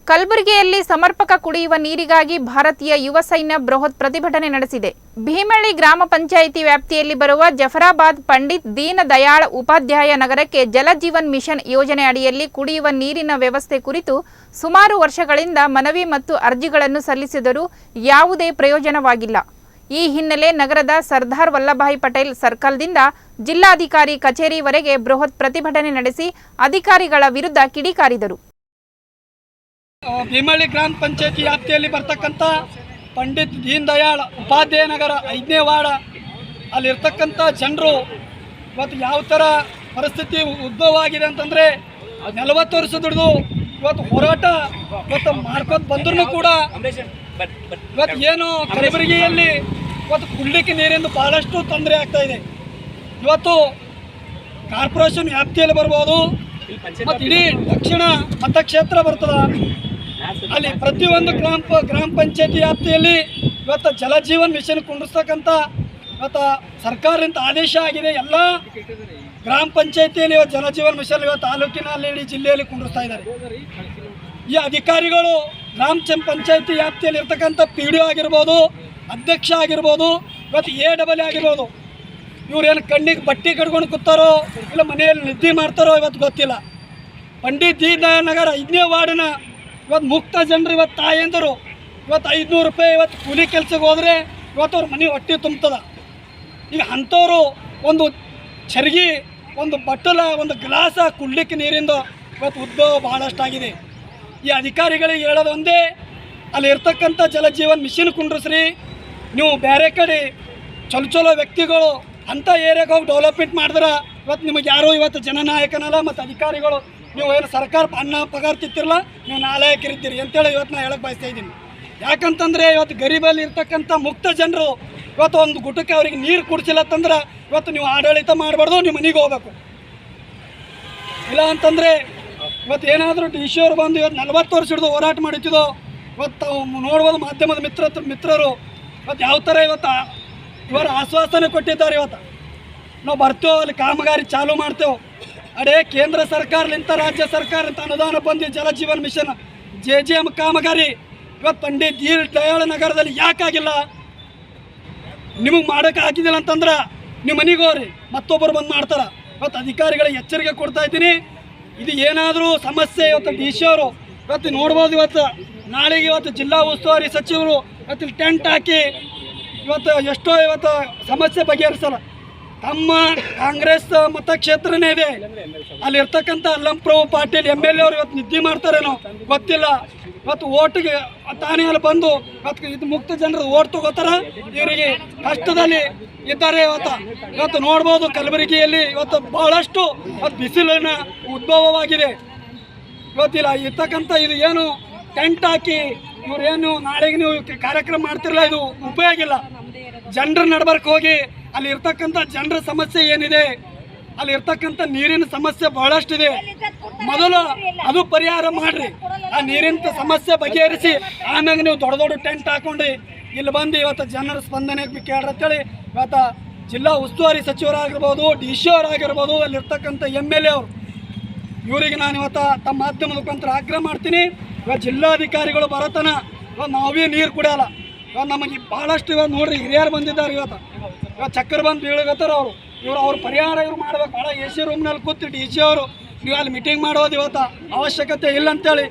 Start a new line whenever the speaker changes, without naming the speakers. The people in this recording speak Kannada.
ಕಲಬುರಗಿಯಲ್ಲಿ ಸಮರ್ಪಕ ಕುಡಿಯುವ ನೀರಿಗಾಗಿ ಭಾರತೀಯ ಯುವ ಸೈನ್ಯ ಬೃಹತ್ ಪ್ರತಿಭಟನೆ ನಡೆಸಿದೆ. ಭೀಮಳ್ಳಿ ಗ್ರಾಮ ಪಂಚಾಯಿತಿ ವ್ಯಾಪ್ತಿಯಲ್ಲಿ ಬರುವ ಜಫರಾಬಾದ್ ಪಂಡಿತ್ ದೀನ ದಯಾಳ್ ಉಪಾಧ್ಯಾಯ ನಗರಕ್ಕೆ ಜಲ ಜೀವನ್ ಮಿಷನ್ ಯೋಜನೆ ಅಡಿಯಲ್ಲಿ ಕುಡಿಯುವ ನೀರಿನ ವ್ಯವಸ್ಥೆ ಕುರಿತು ಸುಮಾರು ವರ್ಷಗಳಿಂದ ಮನವಿ ಮತ್ತು ಅರ್ಜಿಗಳನ್ನು ಸಲ್ಲಿಸಿದರೂ ಯಾವುದೇ ಪ್ರಯೋಜನವಾಗಿಲ್ಲ. ಈ ಹಿನ್ನೆಲೆ ನಗರದ ಸರ್ದಾರ್ ವಲ್ಲಭಭಾಯಿ ಪಟೇಲ್ ಸರ್ಕಲ್ದಿಂದ ಜಿಲ್ಲಾಧಿಕಾರಿ ಕಚೇರಿವರೆಗೆ ಬೃಹತ್ ಪ್ರತಿಭಟನೆ ನಡೆಸಿ ಅಧಿಕಾರಿಗಳ ವಿರುದ್ಧ ಕಿಡಿಕಾರಿದರು.
ಭೀಮಳ್ಳಿ ಗ್ರಾಮ ಪಂಚಾಯತಿ ವ್ಯಾಪ್ತಿಯಲ್ಲಿ ಬರ್ತಕ್ಕಂಥ ಪಂಡಿತ್ ದೀನ್ ದಯಾಳ್ ಉಪಾಧ್ಯಾಯ ನಗರ 5ನೇ ವಾರ್ಡ್ ಅಲ್ಲಿರ್ತಕ್ಕಂಥ ಜನರು ಇವತ್ತು ಯಾವ ಥರ ಪರಿಸ್ಥಿತಿ ಉದ್ಭವ ಆಗಿದೆ ಅಂತಂದರೆ 40 ವರ್ಷ ದುಡಿದು ಇವತ್ತು ಹೋರಾಟ ಇವತ್ತು ಮಾಡ್ಕೊತ ಬಂದ್ರೂ ಕೂಡ ಇವತ್ತು ಏನು ಕಲಬುರಗಿಯಲ್ಲಿ ಇವತ್ತು ಕುಡಿಲಿಕ್ಕೆ ನೀರಿಂದ ಭಾಳಷ್ಟು ತೊಂದರೆ ಆಗ್ತಾ ಇದೆ. ಇವತ್ತು ಕಾರ್ಪೊರೇಷನ್ ವ್ಯಾಪ್ತಿಯಲ್ಲಿ ಬರ್ಬೋದು ಮತ್ತು ಇಡೀ ದಕ್ಷಿಣ ಮತಕ್ಷೇತ್ರ ಬರ್ತದೆ. ಅಲ್ಲಿ ಪ್ರತಿಯೊಂದು ಗ್ರಾಮ ಪಂಚಾಯತಿ ವ್ಯಾಪ್ತಿಯಲ್ಲಿ ಇವತ್ತು ಜಲಜೀವನ್ ಮಿಷನ್ ಕುಂಡಿಸ್ತಕ್ಕಂಥ ಇವತ್ತು ಸರ್ಕಾರದಿಂದ ಆದೇಶ ಆಗಿದೆ. ಎಲ್ಲ ಗ್ರಾಮ ಪಂಚಾಯತಿಯಲ್ಲಿ ಇವತ್ತು ಜಲಜೀವನ್ ಮಿಷನ್ ಇವತ್ತು ತಾಲೂಕಿನಲ್ಲಿ ಇಡೀ ಜಿಲ್ಲೆಯಲ್ಲಿ ಕುಂಡಿಸ್ತಾ ಇದ್ದಾರೆ. ಈ ಅಧಿಕಾರಿಗಳು ಗ್ರಾಮ ಪಂಚಾಯತಿ ವ್ಯಾಪ್ತಿಯಲ್ಲಿ ಇರ್ತಕ್ಕಂಥ PDO ಆಗಿರ್ಬೋದು, ಅಧ್ಯಕ್ಷ ಆಗಿರ್ಬೋದು, ಇವತ್ತು AAA ಆಗಿರ್ಬೋದು, ಇವ್ರೇನು ಕಣ್ಣಿಗೆ ಬಟ್ಟೆ ಕಟ್ಕೊಂಡು ಕೂತಾರೋ ಇಲ್ಲ ಮನೆಯಲ್ಲಿ ನಿದ್ದೆ ಮಾಡ್ತಾರೋ ಇವತ್ತು ಗೊತ್ತಿಲ್ಲ. ಪಂಡಿತ್ ದೀನ್ ದಯಾಳ್ ನಗರ 5ನೇ ವಾರ್ಡಿನ ಇವತ್ತು ಮುಕ್ತ ಜನರು ಇವತ್ತು ತಾಯಂದರು ಇವತ್ತು 500 ರೂಪಾಯಿ ಇವತ್ತು ಕೂಲಿ ಕೆಲಸಕ್ಕೆ ಹೋದರೆ ಇವತ್ತು ಅವ್ರ ಮನೆ ಹೊಟ್ಟೆ ತುಂಬ್ತದ. ಈಗ ಅಂಥವ್ರು ಒಂದು ಚರ್ಗಿ, ಒಂದು ಬಟ್ಟಲ, ಒಂದು ಗ್ಲಾಸ ಕುಡ್ಲಿಕ್ಕೆ ನೀರಿಂದ ಇವತ್ತು ಉದ್ಭವ ಭಾಳಷ್ಟಾಗಿದೆ. ಈ ಅಧಿಕಾರಿಗಳಿಗೆ ಹೇಳೋದು ಒಂದೇ, ಅಲ್ಲಿ ಇರ್ತಕ್ಕಂಥ ಜಲಜೀವನ್ ಮಿಷನ್ ಕುಂಡ್ರಿಸ್ರಿ. ನೀವು ಬೇರೆ ಕಡೆ ಚಲೋ ವ್ಯಕ್ತಿಗಳು ಅಂಥ ಏರಿಯಾಗೆ ಹೋಗಿ ಡೆವಲಪ್ಮೆಂಟ್ ಮಾಡಿದ್ರೆ ಇವತ್ತು ನಿಮಗೆ ಯಾರೂ ಇವತ್ತು ಜನನಾಯಕನಲ್ಲ ಮತ್ತು ಅಧಿಕಾರಿಗಳು ನೀವು ಏನು ಸರ್ಕಾರ ಪಗಾರ ತಿತ್ತಿರಲ್ಲ, ನೀವು ನಾಲಾಯಕರಿದ್ದೀರಿ ಅಂತೇಳಿ ಇವತ್ತು ನಾನು ಹೇಳಕ್ಕೆ ಬಯಸ್ತಾ ಇದ್ದೀನಿ. ಯಾಕಂತಂದರೆ ಇವತ್ತು ಗರೀಬಲ್ಲಿ ಇರ್ತಕ್ಕಂಥ ಮುಕ್ತ ಜನರು ಇವತ್ತು ಒಂದು ಗುಟಕ್ಕೆ ಅವ್ರಿಗೆ ನೀರು ಕುಡಿಸಿಲ್ಲತ್ತಂದ್ರೆ ಇವತ್ತು ನೀವು ಆಡಳಿತ ಮಾಡಬಾರ್ದು, ನೀವು ಮನೆಗೆ ಹೋಗ್ಬೇಕು. ಇಲ್ಲ ಅಂತಂದರೆ ಇವತ್ತು ಏನಾದರೂ DC ಅವ್ರು ಬಂದು ಇವತ್ತು 40 ವರ್ಷ ಹಿಡಿದು ಹೋರಾಟ ಮಾಡಿತ್ತಿದ್ದೋ ಇವತ್ತು ನೋಡ್ಬೋದು. ಮಾಧ್ಯಮದ ಮಿತ್ರರು ಇವತ್ತು ಯಾವ ಥರ ಇವತ್ತು ಇವರು ಆಶ್ವಾಸನೆ ಕೊಟ್ಟಿದ್ದಾರೆ. ಇವತ್ತು ನಾವು ಬರ್ತೇವೆ, ಅಲ್ಲಿ ಕಾಮಗಾರಿ ಚಾಲೂ ಮಾಡ್ತೇವೆ. ಅಡೇ ಕೇಂದ್ರ ಸರ್ಕಾರಲಿಂತ ರಾಜ್ಯ ಸರ್ಕಾರದಿಂದ ಅನುದಾನ ಬಂದು ಜಲಜೀವನ್ ಮಿಷನ್ JJM ಕಾಮಗಾರಿ ಇವತ್ತು ಪಂಡಿತ್ ದೀನ್ ದಯಾಳ್ ನಗರದಲ್ಲಿ ಯಾಕಾಗಿಲ್ಲ? ನಿಮಗೆ ಮಾಡೋಕೆ ಆಗಿದ್ದಿಲ್ಲ ಅಂತಂದ್ರೆ ನೀವು ಮನೆಗೆ ಹೋಗ್ರಿ, ಮತ್ತೊಬ್ಬರು ಬಂದು ಮಾಡ್ತಾರೆ. ಇವತ್ತು ಅಧಿಕಾರಿಗಳಿಗೆ ಎಚ್ಚರಿಕೆ ಕೊಡ್ತಾ ಇದ್ದೀನಿ. ಇದು ಏನಾದರೂ ಸಮಸ್ಯೆ ಇವತ್ತು DC ಅವರು ಇವತ್ತು ನೋಡ್ಬೋದು. ಇವತ್ತು ನಾಳೆಗೆ ಇವತ್ತು ಜಿಲ್ಲಾ ಉಸ್ತುವಾರಿ ಸಚಿವರು ಇವತ್ತು ಟೆಂಟ್ ಹಾಕಿ ಇವತ್ತು ಎಷ್ಟೋ ಇವತ್ತು ಸಮಸ್ಯೆ ಬಗೆಹರಿಸಲ್ಲ. ತಮ್ಮ ಕಾಂಗ್ರೆಸ್ ಮತಕ್ಷೇತ್ರನೇ ಇದೆ, ಅಲ್ಲಿ ಇರ್ತಕ್ಕಂಥ ಅಲ್ಲಂಪ್ರಭು ಪಾಟೀಲ್ MLA ಅವರು ಇವತ್ತು ನಿದ್ದೆ ಮಾಡ್ತಾರೇನೋ ಗೊತ್ತಿಲ್ಲ. ಇವತ್ತು ಓಟಿಗೆ ತಾನೇ ಅಲ್ಲಿ ಬಂದು ಇವತ್ತು ಇದು ಮುಕ್ತ ಜನರು ಓಟ್ ತಗೋತಾರ, ಇವರಿಗೆ ಕಷ್ಟದಲ್ಲಿ ಇದ್ದಾರೆ. ಇವತ್ತು ನೋಡ್ಬೋದು ಕಲಬುರಗಿಯಲ್ಲಿ ಇವತ್ತು ಭಾಳಷ್ಟು ಇವತ್ತು ಬಿಸಿಲಿನ ಉದ್ಭವವಾಗಿದೆ. ಇವತ್ತಿಲ್ಲ ಇರ್ತಕ್ಕಂಥ ಇದು ಏನು ಟೆಂಟ್ ಹಾಕಿ ಇವ್ರೇನು ನಾಳೆಗೆ ನೀವು ಕಾರ್ಯಕ್ರಮ ಮಾಡ್ತಿರಲ್ಲ, ಇದು ಉಪಯೋಗ ಇಲ್ಲ. ಜನರ ನಡ್ಬರ್ಕ್ ಹೋಗಿ ಅಲ್ಲಿ ಇರ್ತಕ್ಕಂಥ ಜನರ ಸಮಸ್ಯೆ ಏನಿದೆ, ಅಲ್ಲಿ ಇರ್ತಕ್ಕಂಥ ನೀರಿನ ಸಮಸ್ಯೆ ಬಹಳಷ್ಟಿದೆ. ಮೊದಲು ಅದು ಪರಿಹಾರ ಮಾಡಿರಿ, ಆ ನೀರಿನ ಸಮಸ್ಯೆ ಬಗೆಹರಿಸಿ ಆಮ್ಯಾಗ ನೀವು ದೊಡ್ಡ ಟೆಂಟ್ ಹಾಕೊಂಡು ಇಲ್ಲಿ ಬಂದು ಇವತ್ತು ಜನರ ಸ್ಪಂದನೆ ಕೇಳ್ರಿ ಅಂತೇಳಿ ಇವತ್ತು ಜಿಲ್ಲಾ ಉಸ್ತುವಾರಿ ಸಚಿವರಾಗಿರ್ಬೋದು, DC ಅವರಾಗಿರ್ಬೋದು, ಅಲ್ಲಿರ್ತಕ್ಕಂಥ MLA ಅವರು ಇವರಿಗೆ ನಾನು ಇವತ್ತು ತಮ್ಮ ಮಾಧ್ಯಮದ ಮುಖಾಂತರ ಆಗ್ರಹ ಮಾಡ್ತೀನಿ. ಇವತ್ತು ಜಿಲ್ಲಾಧಿಕಾರಿಗಳು ಬರತನ ಇವತ್ತು ನಾವೇ ನೀರು ಕುಡಿಯಲ್ಲ. ಇವತ್ತು ನಮಗೆ ಭಾಳಷ್ಟು ಇವತ್ತು ನೋಡ್ರಿ ಹಿರಿಯರು ಬಂದಿದ್ದಾರೆ. ಇವತ್ತು ಚಕ್ಕರ್ ಬಂದು ಬೀಳಗತ್ತಾರ ಅವರು. ಅವ್ರ ಪರಿಹಾರ ಇವ್ರು ಮಾಡ್ಬೇಕು. ಭಾಳ AC ರೂಮ್ನಲ್ಲಿ ಕೂತು DC ಅವರು ನೀವು ಅಲ್ಲಿ ಮೀಟಿಂಗ್ ಮಾಡೋದು ಇವತ್ತು ಅವಶ್ಯಕತೆ ಇಲ್ಲ ಅಂತೇಳಿ